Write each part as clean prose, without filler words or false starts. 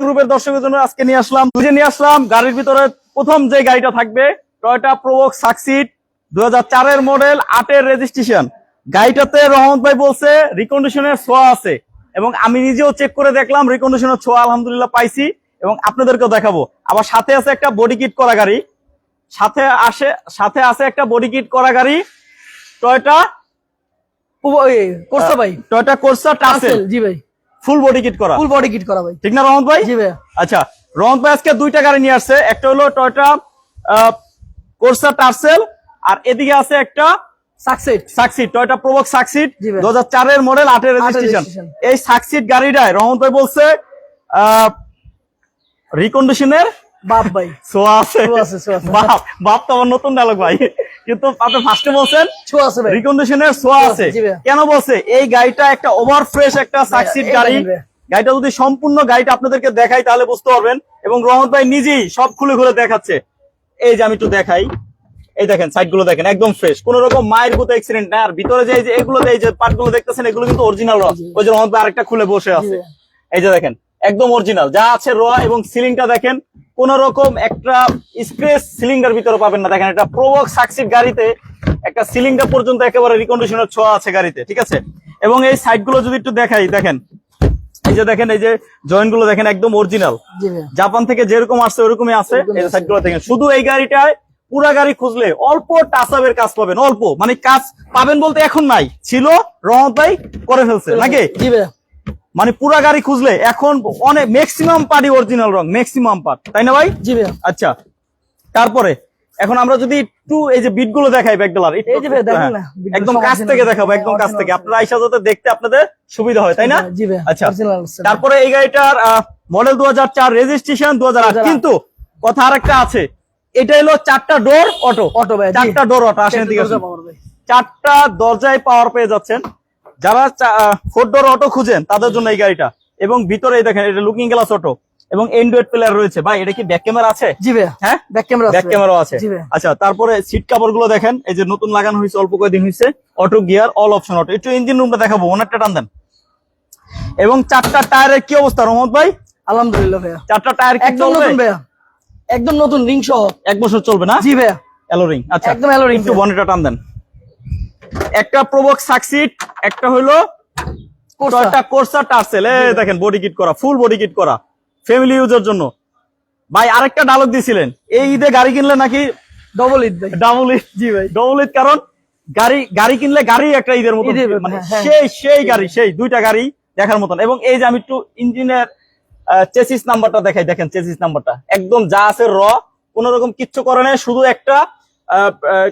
গ্রুপের দর্শকের জন্য আজকে নিয়ে আসলাম গাড়ির ভিতরে প্রথম যে গাড়িটা থাকবে টয়োটা প্রোবক্স সাকসিড 2004 এর মডেল 8 এর রেজিস্ট্রেশন। গাড়িটাতে রহমত ভাই বলছে রিকন্ডিশনের ছোঁয়া আছে এবং আমি নিজেও চেক করে দেখলাম রিকন্ডিশনের ছোঁয়া আলহামদুলিল্লাহ পাইছি এবং আপনাদেরকেও দেখাবো। আবার সাথে আছে একটা বডি কিট করা গাড়ি, সাথে আছে একটা বডি কিট করা গাড়ি টয়োটা কোর্সা ভাই, টয়োটা কোর্সা টার্সেল। জি ভাই, ফুল বডি কিট করা ভাই, ঠিক না রহমত ভাই? জি ভাই। আচ্ছা, রহমত ভাই আজকে দুইটা গাড়ি নিয়ে আসছে, একটা হলো টয়োটা কোর্সা টার্সেল আর এদিকে আছে একটা সাকসিড টয়োটা প্রোবক্স সাকসিড 2004 এর মডেল 8 এর রেজিস্ট্রেশন। এই সাকসিড গাড়িটায় রহমত ভাই বলছে রিকন্ডিশনের বাপ ভাই ছোঁয়া আছে। বাপ তো আমার নতুন ডায়লগ ভাই, কিন্তু আপনি ফার্স্টে বলছেন রিকন্ডিশনের ছোঁয়া আছে। কেন বলছে? এই গাড়িটা একটা ওভার ফ্রেশ একটা সাকসিড গাড়ি। গাড়িটা যদি সম্পূর্ণ গাড়িটা আপনাদেরকে দেখাই তাহলে বুঝতে পারবেন এবং রহমত ভাই নিজেই সব খুলে খুলে দেখাচ্ছে। এই যে আমি একটু দেখাই, এই দেখেন সাইড গুলো দেখেন একদম ফ্রেশ, কোন রকম মায়ের গুতো অ্যাক্সিডেন্ট না। আর ভিতরে যে এগুলো এই যে পার্ট গুলো দেখতেছেন এগুলো কিন্তু অরিজিনাল র। ওই যে রহমত ভাই আরেকটা খুলে বসে আছে, এই যে দেখেন একদম অরিজিনাল যা আছে র। এবং সিলিংটা দেখেন কোন রকম একটা স্ক্র্যাচ সিলিংটার ভিতরে পাবেন না। দেখেন এটা প্রোবক্স সাকসিড গাড়িতে একটা সিলিংটা পর্যন্ত একেবারে রিকন্ডিশনের ছোঁয়া আছে গাড়িতে, ঠিক আছে। এবং এই সাইড গুলো যদি একটু দেখাই, দেখেন এই যে দেখেন এই যে জয়েন্ট গুলো দেখেন একদম অরিজিনাল, জাপান থেকে যেরকম আসছে ওরকমই আছে। এই সাইড গুলো দেখেন, শুধু এই গাড়িটায় পুরা গাড়ি খুঁজলে অল্প টাচআপের কাজ পাবেন, অল্প মানে কাজ পাবেন বলতে এখন নাই, ছিল রহমত ভাই করে ফেলছে নাকি? মানে পুরা গাড়ি খুঁজলে এখন অনেক ম্যাক্সিমাম পার্টি অরিজিনাল রং, ম্যাক্সিমাম পার্ট, তাই না ভাই? জি ভাই। আচ্ছা, তারপরে এখন আমরা যদি একটু এই যে বিট গুলো দেখাই ব্যাকডলার একদম কাছ থেকে দেখাবো, একদম কাছ থেকে আপনারা আইসা যাতে দেখতে আপনাদের সুবিধা হয়, তাই না? আচ্ছা, তারপরে এই গাড়িটার মডেল 2004 রেজিস্ট্রেশন 2008। কিন্তু কথা আরেকটা আছে, এটা হলো 4টা ডোর অটো, 4টা ডোর অটো। আসেন দিকে, 4টা দরজায় পাওয়ার পেয়ে যাচ্ছেন। যারা 4 ডোর অটো খুঁজেন তাদের জন্য এই গাড়িটা। এবং ভিতরে দেখেন এটা লুকিং গ্লাস অটো এবং এন্ড্রয়েড প্লেয়ার রয়েছে। ভাই এটা কি ব্যাক ক্যামেরা আছে? জি ভাই, হ্যাঁ ব্যাক ক্যামেরা আছে। আচ্ছা, তারপরে সিট কভার গুলো দেখেন এই যে নতুন লাগানো হয়েছে, অল্প কয়েকদিন হয়েছে। Auto gear, all option auto. একটু ইঞ্জিন রুমটা দেখাবো, অনেকটা টান দেন। এবং 4টা টায়ারের কি অবস্থা রহমত ভাই? আলহামদুলিল্লাহ ভাইয়া, 4টা টায়ার একদম নতুন ভাইয়া, একদম নতুন, রিং সহ 1 বছর চলবে না? জি ভাইয়া, এলো রিং। আচ্ছা, একদম এলো রিং। একটু বনেটটা টান দেন। একটা প্রোবক্স সাকসিড, একটা হলো টয়োটা কোর্সা টার্সেল। এই দেখেন বডি কিট করা, ফুল বডি কিট করা, ফ্যামিলি ইউজের জন্য। ভাই আরেকটা ডায়লগ দিছিলেন, এই ঈদে গাড়ি কিনলে নাকি ডবল ঈদ ভাই। ডাবল ঈদ। জি ভাই, ডবল ঈদ। কারণ গাড়ি কিনলে গাড়ি একটা ঈদের মতো, মানে সেই গাড়ি, সেই দুইটা গাড়ি দেখার মতন। এবং এই যে আমি একটু ইঞ্জিনের চেসিস নাম্বারটা দেখাই, দেখেন চেসিস নাম্বারটা একদম যা আছে র, কোন রকম কিচ্ছু করে নাই, শুধু একটা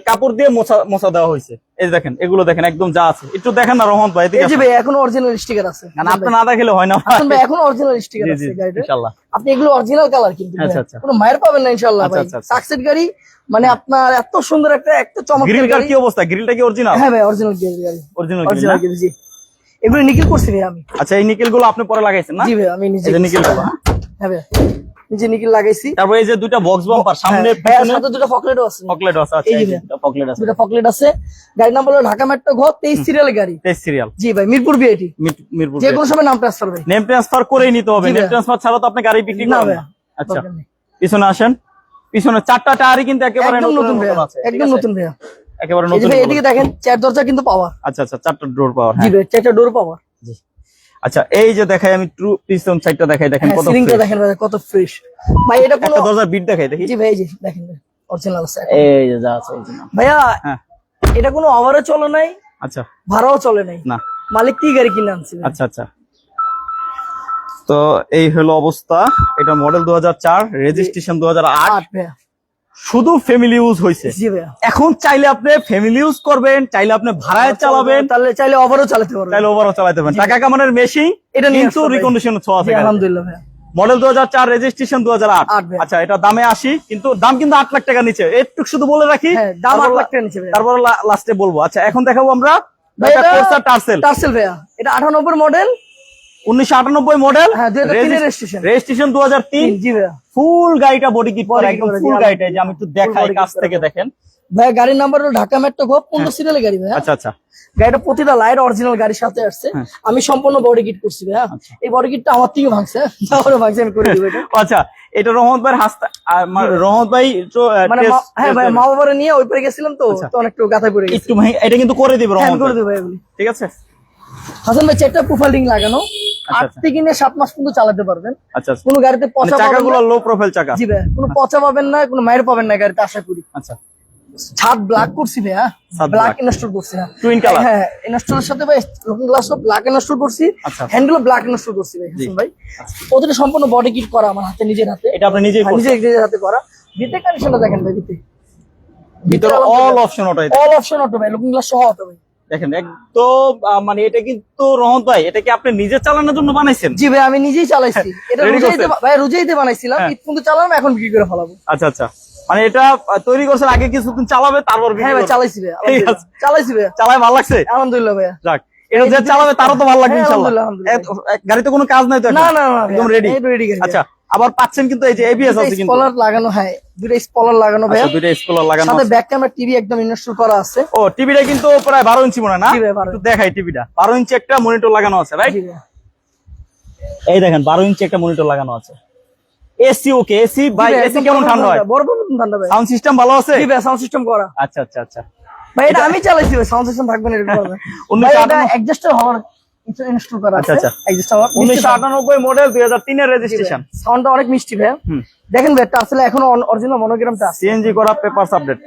কাপড় দিয়ে মোছা দেওয়া হয়েছে। এই দেখেন এগুলো দেখেন একদম যা আছে। একটু দেখেন না রহমত ভাই, এই যে ভাই এখনো অরিজিনাল স্টিকার আছে, না আপনি না দেখালে হয় না ভাই, এখনো অরিজিনাল স্টিকার আছে গাড়িতে ইনশাআল্লাহ। আপনি এগুলো অরিজিনাল কালার কিন্তু কোনো মায়ের পাবেন না ইনশাআল্লাহ ভাই। সাকসেস গাড়ি মানে আপনার এত সুন্দর একটা চমৎকার গ্রিলটার কি অবস্থা? গ্রিলটা কি অরিজিনাল? হ্যাঁ ভাই, অরিজিনাল গাড়ি, অরিজিনাল গ্রিল। জি, এগুলো নিকেল করছি ভাই আমি। আচ্ছা, এই নিকেল গুলো আপনি পরে লাগাইছেন না? জি ভাই, আমি নিজে নিকেল গুলো। হ্যাঁ ভাই, নিজে নিকেল লাগাইছি। তারপর এই যে দুটো বক্স বাম্পার সামনে, সাথে দুটো ফকলেটও আছে। আচ্ছা, এই যে দুটো ফকলেট আছে। গাড়ির নাম্বার হলো ঢাকা মেট্রো ঘ 23 সিরিয়াল গাড়ি। 23 সিরিয়াল। জি ভাই, মিরপুর বিআইটি। মিরপুর যে কোনো সময় নাম ট্রান্সফার ভাই, নেম ট্রান্সফার করেই নিতে হবে। নেম ট্রান্সফার ছাড়া তো আপনি গাড়ি বিক্রি করবেন না। আচ্ছা, পিছনে আসেন। পিছনে 4টা টায়ারই কিন্তু একেবারে নতুন আছে, একদম নতুন ভাই, একেবারে নতুন। এদিকে দেখেন 4 দরজা কিন্তু পাওয়ার। আচ্ছা, 4টা ডোর পাওয়ার। জি ভাই, 4টা ডোর পাওয়ার। জি। আচ্ছা, এই যে দেখাই আমি ট্রু পিছন সাইডটা দেখাই, দেখেন কত সিলিংটা দেখেন ভাই, কত ফ্রেশ ভাই। এটা কোন দরজার বিট দেখাই দেখি। জি ভাই, এই যে দেখেন অরিজিনাল আছে। এই যে যা আছে অরিজিনাল ভাইয়া। হ্যাঁ, এটা কোনো ওভারও চলে নাই। আচ্ছা, ভাড়াও চলে নাই না, মালিক কি গাড়ি কিনে আনছে। আচ্ছা, তো এই হলো অবস্থা। এটা মডেল 2004, রেজিস্ট্রেশন 2008। ভাইয়া শুধু ফ্যামিলি ইউজ হয়েছে। জি ভাইয়া, এখন চাইলে আপনি ফ্যামিলি ইউজ করবেন, চাইলে আপনি ভাড়ায় চালাবেন, তাহলে চাইলে ওভারও চালাতে পারবেন, চালাতে পারবেন। টাকা কামানোর মেশিন, এটা কিন্তু রিকন্ডিশন ছোঁয়া আছে। আলহামদুলিল্লাহ ভাইয়া, মডেল 2004, রেজিস্ট্রেশন 2008। আচ্ছা, এটা দামে 80, কিন্তু দাম কিন্তু 8 লাখ টাকা নিচে। একটু শুধু বলে রাখি, দাম 8 লাখ টাকা নিচে, তারপর লাস্টে বলবো। আচ্ছা, এখন দেখাবো আমরা কোর্সা টার্সেল ভাইয়া। এটা 98 মডেল, 1998 মডেল, রেজিস্ট্রেশন 2003। জি ভাইয়া, ফুল গাড়িটা বডি কিট করা, একদম ফুল গাড়িটা। যে আমি একটু দেখাই কাছ থেকে, দেখেন ভাই গাড়ির নাম্বার হলো ঢাকা মেট্রো ঘ 15 সিরিয়ালের গাড়ি ভাই। আচ্ছা আচ্ছা, গাড়িটা প্রতিটা লাইট অরিজিনাল গাড়ির সাথে আসছে। আমি সম্পূর্ণ বডি কিট করছি ভাই। এই বডি কিটটা আমার থেকে ভাঙছে, তারপরে ভাঙছে আমি করে দিব এটা। আচ্ছা, এটা রহমত ভাইয়ের হাসতা, রহমত ভাই মানে হ্যাঁ ভাই, মা বাবারে নিয়ে ওই পারে গেছিলাম তো অনেক গাথায় পড়ে গেছে। একটু এটা কিন্তু করে দিব রহমত, করে দেব ভাই এগুলি। ঠিক আছে হাসান ভাই, চেকটা প্রোফাইল রিং লাগানো, 8 থেকে 7 মাস পর্যন্ত চালাতে পারবেন। আচ্ছা, কোনো গাড়িতে পচা চাকাগুলো লো প্রোফাইল চাকা। জি ভাই, কোনো পচা পাবেন না, কোনো মায়ের পাবেন না গাড়িতে, আশা করি। আচ্ছা, ছাদ ব্ল্যাক করছি ভাই, ব্ল্যাক ইনস্টল করছি। টুইন কালার, হ্যাঁ ইনস্টলের সাথে ভাই লুকিং গ্লাসও ব্ল্যাক ইনস্টল করছি, হ্যান্ডেলও ব্ল্যাক ইনস্টল করছি ভাই হাসান ভাই। প্রতিটা সম্পূর্ণ বডি কিট করা আমার হাতে, নিজের হাতে। এটা আপনি নিজেই করছেন? নিজের হাতে করা। ভিতরে কন্ডিশনটা দেখেন ভাই, ভিতরে all option auto, all option auto ভাই, লুকিং গ্লাস সহ অটো ভাই। দেখেন একদম মানে এটা কিন্তু রহমত ভাই, এটা কি আপনি নিজে চালানোর জন্য বানাইছেন? জি ভাই, আমি নিজেই চালাইছি এটা। রোজাইতে বানাইছিলাম, ঈদ পর্যন্ত চালালাম, এখন বিক্রি করে ফেলাবো। আচ্ছা আচ্ছা, মানে এটা তৈরি করছেন আগে কিছুদিন চালাবে, তারপর হ্যাঁ ভাই চালাইছি ভাই, চালাইছি ভাই, চালাই ভালো লাগছে আলহামদুলিল্লাহ ভাই। যাক, এটা যে চালাবে তারও তো ভালো লাগবে ইনশাআল্লাহ। গাড়িতে কোনো কাজ নাই তো? না না, একদম রেডি। আচ্ছা, আবার পাচ্ছেন কিন্তু এই যে এবিএস আছে কিন্তু, স্পলার লাগানো। হ্যাঁ, দুটো স্পলার লাগানো ভাই, দুটো স্পলার লাগানো, সাথে ব্যাক ক্যামেরা, টিভি একদম ইনস্টল করা আছে। ও, টিভিটা কিন্তু প্রায় 12 ইঞ্চি মনে না? একটু দেখাই, টিভিটা 12 ইঞ্চি একটা মনিটর লাগানো আছে, রাইট? এই দেখেন 12 ইঞ্চি একটা মনিটর লাগানো আছে। এসি ওকে, এসি ভাই, এসি কেমন ঠান্ডা হয়? বড় ঠান্ডা ভাই। সাউন্ড সিস্টেম ভালো আছে? জি ভাই, সাউন্ড সিস্টেম করা। আচ্ছা আচ্ছা আচ্ছা ভাই, এটা আমি চালাইছি ভাই, সাউন্ড সিস্টেম থাকবে না এরকম ভাই। এটা অ্যাডজাস্টার হওয়ার ইনস্টল করা আছে। আচ্ছা, অ্যাডজাস্টার 1998 মডেল, 2003 এর রেজিস্ট্রেশন। সাউন্ডটা অনেক মিষ্টি ভাই। দেখেন ভাই, আসলে এখনো অরিজিনাল মনোগ্রামটা আছে, সিএনজি করা, পেপারস আপডেট।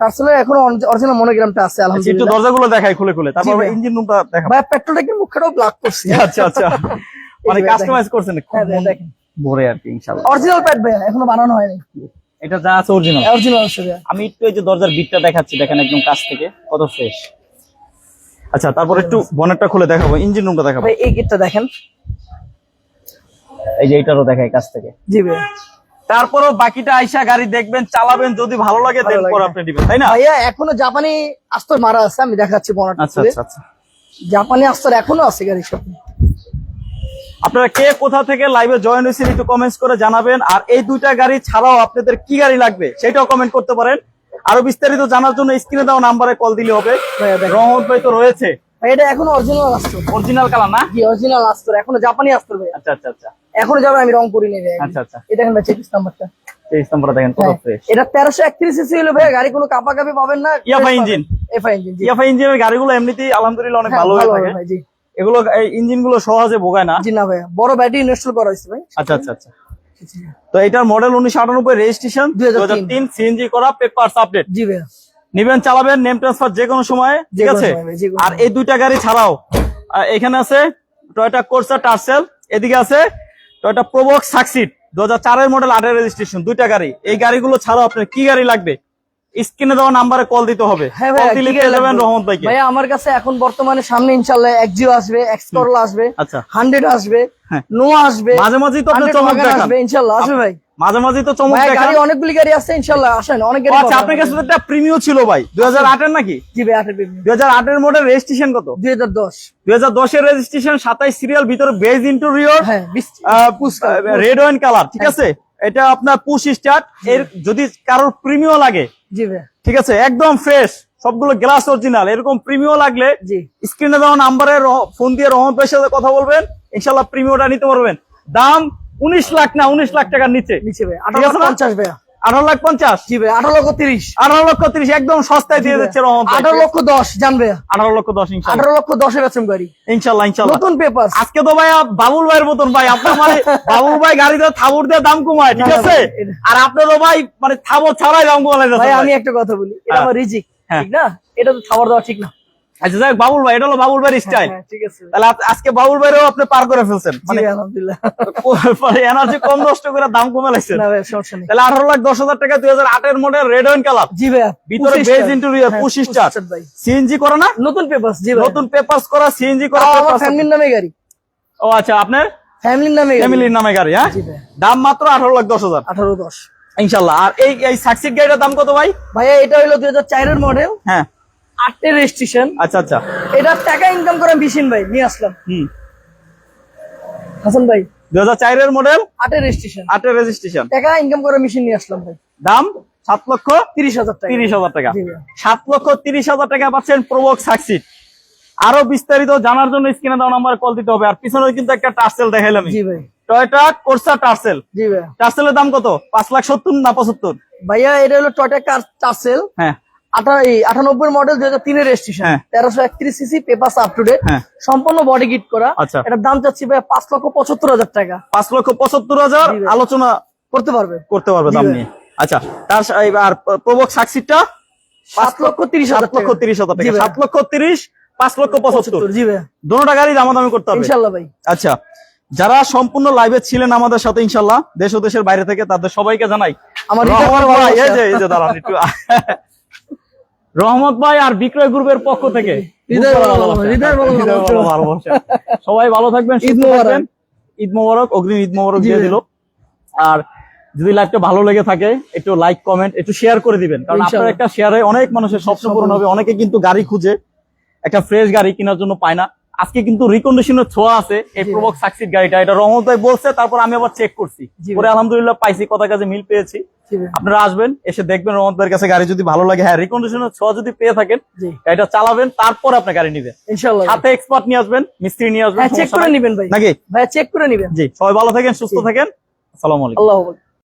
আসলে এখনো অরিজিনাল মনোগ্রামটা আছে আলহামদুলিল্লাহ। একটু দরজাগুলো দেখাই খুলে খুলে, তারপর ইঞ্জিন রুমটা দেখাবো। ভাই পেট্রোলটা কি মুখটাও ব্ল্যাক করছি। আচ্ছা আচ্ছা, মানে কাস্টমাইজ করছেন দেখেন ভরে আর কি ইনশাআল্লাহ। অরিজিনাল প্যাড ভাই, এখনো বানানো হয়নি। এটা যা আছে অরিজিনাল, অরিজিনাল আছে ভাই। আমি একটু এই যে দরজার বিটটা দেখাচ্ছি, দেখেন একদম কাছ থেকে কত ফ্রেশ। আচ্ছা, তারপর একটু বনেটটা খুলে দেখাবো, ইঞ্জিন রুমটা দেখাবো। ভাই এই গেটটা দেখেন, এই যে এটারও দেখাই কাছ থেকে। জি ভাই। তারপরও বাকিটা আইসা গাড়ি দেখবেন, চালাবেন, যদি ভালো লাগে দেন পরে আপনি দিবেন, তাই না? ভাইয়া এখনো জাপানি আস্তর মারা আছে, আমি দেখাচ্ছি বনেটটা। আচ্ছা আচ্ছা আচ্ছা, জাপানি আস্তর এখনো আছে গাড়ির সাথে। আপনারা কে কোথা থেকে লাইভে জয়েন হয়েছেন একটু কমেন্টস করে জানাবেন। আর এই দুইটা গাড়ি ছাড়াও আপনাদের কি গাড়ি লাগবে সেটাও কমেন্ট করতে পারেন। আরো বিস্তারিত জানার জন্য স্ক্রিনে দেওয়া নাম্বারে কল দিলে হবে। রহমত ভাই তো রয়েছে। এটা এখনো অরিজিনাল আস্তর, অরিজিনাল কালার না? জি অরিজিনাল আস্তর, এখনো জাপানি আস্তর ভাই। আচ্ছা আচ্ছা আচ্ছা, এখনো যাবে, আমি রং করি নেই ভাই। আচ্ছা আচ্ছা, এটা দেখেন ভাই 23 নাম্বারটা, 23 নাম্বার দেখেন কত ফ্রেশ। এটা 1331 সিসি হলো ভাই, গাড়ি কোনো কাপাকাপি পাবেন না। ইয়াফা ইঞ্জিন, এফআই ইঞ্জিন। ইয়াফা ইঞ্জিনের গাড়িগুলো এমনিতেই আলহামদুলিল্লাহ অনেক ভালো হয়ে থাকে ভাই। জি, এগুলো ইঞ্জিন গুলো সহজে ভোগায় না। জি না ভাই, বড় ব্যাটারি ইনস্টল করা হয়েছে ভাই। আচ্ছা আচ্ছা আচ্ছা, তো এটার মডেল 1998, রেজিস্ট্রেশন 2003, সিএনজি করা, পেপারস আপডেট। জি ভাই, নিবেন, চালাবেন, নেম ট্রান্সফার যে কোনো সময়, ঠিক আছে? আর এই দুইটা গাড়ি ছাড়াও এখানে আছে টয়োটা কোর্সা টার্সেল, এদিকে আছে টয়োটা প্রোবক্স সাকসিড 2004 এর মডেল, 8 এর রেজিস্ট্রেশন, দুইটা গাড়ি। এই গাড়িগুলো ছাড়াও আপনার কি গাড়ি লাগবে স্ক্রিনে দেওয়া নাম্বারে কল দিতে হবে। হ্যাঁ ভাই, কল দিলে পেয়ে যাবেন রহমত ভাইকে। ভাই আমার কাছে এখন বর্তমানে সামনে ইনশাআল্লাহ এক্সিও আসবে, এক্স করলা আসবে, আচ্ছা 100 আসবে, নোয়া আসবে, মাঝে মাঝেই তো আপনি চমক দেখান। আসবে ইনশাআল্লাহ, আসবে ভাই মাঝে মাঝে তো চমক দেখান। গাড়ি অনেকগুলি গাড়ি আছে ইনশাআল্লাহ, আসেন অনেক গাড়ি। আচ্ছা, আপনার কাছে একটা প্রিমিয়াম ছিল ভাই 2008 এর নাকি? জি ভাই, 8 এর প্রিমিয়াম। 2008 এর মডেল, রেজিস্ট্রেশন কত? 2010 এর রেজিস্ট্রেশন, 27 সিরিয়াল, ভিতরে বেজ ইন্টেরিয়র, হ্যাঁ রেড ওয়াইন কালার, ঠিক আছে? এটা আপনার পুশ স্টার্ট। এর যদি কারোর প্রিমিয়াম লাগে, জি ভাই, ঠিক আছে, একদম ফ্রেশ, সবগুলো গ্লাস অরিজিনাল, এরকম প্রিমিয়াম লাগলে জি স্ক্রিনে দেওয়া নাম্বারে ফোন দিয়ে রহমত ভাইয়ের সাথে কথা বলবেন, ইনশাআল্লাহ প্রিমিয়ামটা নিতে পারবেন। দাম 19 লাখ না, 19 লাখ টাকার নিচে ভাই, 18,50,000 ভাই। 18,50,000? জি ভাই, 18,30,000। 18,30,000 একদম সস্তায় দিয়ে দিচ্ছে রহমত ভাই। 18,10,000 জানবে। 18,10,000 ইনশাআল্লাহ। 18,10,000 বেচম গাড়ি ইনশাআল্লাহ ইনশাআল্লাহ। নতুন পেপার। আজকে তো ভাই বাবুল ভাইয়ের মতন ভাই, আপনার মানে বাবুল ভাই গাড়িতে থাবর দিয়ে দাম কমায়, ঠিক আছে? আর আপনারও ভাই মানে থাবর ছাড়াই দাম কমায় যাচ্ছে ভাই। আমি একটা কথা বলি, এটা আমার রিজিক, ঠিক না? এটা তো থাবর দেওয়া ঠিক না। আচ্ছা যাই, বাবুল ভাই, এটা হলো বাবুল ভাইয়ের স্টাইল, ঠিক আছে? তাহলে আজকে বাবুল ভাইয়েরও আপনি পার করে ফেলছেন, মানে আলহামদুলিল্লাহ, এনার্জি কম নষ্ট করে দাম কমে লাগছে। না ভাই, সমস্যা নেই। তাহলে 18,10,000 টাকা 2008 এর মডেল, রেড ওয়াইন কালার। জি ভাই, ভিতরে beige interior, push start, CNG করা না? নতুন পেপারস। জি ভাই, নতুন পেপারস করা, সিএনজি করা, আমার ফ্যামিলির নামে গাড়ি। ও আচ্ছা, আপনার ফ্যামিলির নামে, ফ্যামিলির নামে গাড়ি। হ্যাঁ, দাম মাত্র 18,10,000। 18,10,000 ইনশাআল্লাহ। আর এই সাকসিড গাড়িটার দাম কত ভাই? ভাইয়া এটা হলো 2004 এর মডেল, হ্যাঁ 8 এর রেজিস্ট্রেশন। আচ্ছা আচ্ছা, এটা টাকা ইনকাম করে মেশিন ভাই নিয়ে আসলাম। হাসান ভাই, 2004 এর মডেল, 8 এর রেজিস্ট্রেশন, 8 এর রেজিস্ট্রেশন, টাকা ইনকাম করে মেশিন নিয়ে আসলাম ভাই। দাম 7,30,000 টাকা। 7,30,000 টাকা পাচ্ছেন প্রোবক্স সাকসিড। আরো বিস্তারিত জানার জন্য স্ক্রিনে দেওয়া নাম্বারে কল দিতে হবে। আর পিছনে কিন্তু একটা টার্সেল দেখাইলাম, টয়োটা কোর্সা টার্সেল। টার্সেলের দাম কত? 5,70,000 না 75? ভাইয়া এটা হলো টয়োটা টার্সেল। হ্যাঁ, 98 মডেল, 2003 এর registration, 1331 CC, papers up to date, সম্পূর্ণ বডি কিট করা। এটার দাম চাচ্ছি ভাই 5,75,000 টাকা। 5,75,000 আলোচনা করতে পারবে দাম নিয়ে। আচ্ছা, তার আর প্রোবক্স সাকসিডটা 7,30,000 টাকা। 7,30,000, 5,75,000। জি ভাই, দুটোটা গাড়ি দামাদামি করতে হবে ইনশাআল্লাহ ভাই। আচ্ছা, যারা সম্পূর্ণ লাইভে ছিলেন আমাদের সাথে ইনশাআল্লাহ, দেশ ও দেশের বাইরে থেকে, তাদের সবাইকে জানাই আমার দাঁড়ান একটু রহমত ভাই আর বিক্রয় গ্রুপের পক্ষ থেকে সবাই ভালো থাকবেন, সুস্থ থাকবেন। ঈদ মোবারক, অগ্রিম ঈদ মোবারক দিয়ে দিল। আর যদি লাইভটা ভালো লেগে থাকে একটু লাইক, কমেন্ট, একটু শেয়ার করে দিবেন, কারণ আপনার একটা শেয়ারে অনেক মানুষের স্বপ্ন পূরণ হবে। অনেকে কিন্তু গাড়ি খুঁজে, একটা ফ্রেশ গাড়ি কেনার জন্য পায় না। আজকে কিন্তু রিকন্ডিশনের ছোঁয়া আছে এই প্রোবক্স সাকসিড গাড়িটা। এটা রহমত ভাই বলছে, তারপর আমি আবার চেক করছি, পরে আলহামদুলিল্লাহ পাইছি, কথা কাজে মিল পেয়েছি। আপনারা আসবেন, এসে দেখবেন রহমত ভাইয়ের কাছে গাড়ি যদি ভালো লাগে, হ্যাঁ রিকন্ডিশনের ছোঁয়া যদি পেয়ে থাকেন, গাড়িটা চালাবেন, তারপর আপনি গাড়ি নিবেন ইনশাআল্লাহ। সাথে এক্সপার্ট নিয়ে আসবেন, মিস্ত্রি নিয়ে আসবেন, চেক করে নিবেন ভাই, নাকি ভাই চেক করে নিবেন। জি, সবাই ভালো থাকেন, সুস্থ থাকেন। আসসালামু আলাইকুম। আল্লাহু আকবার।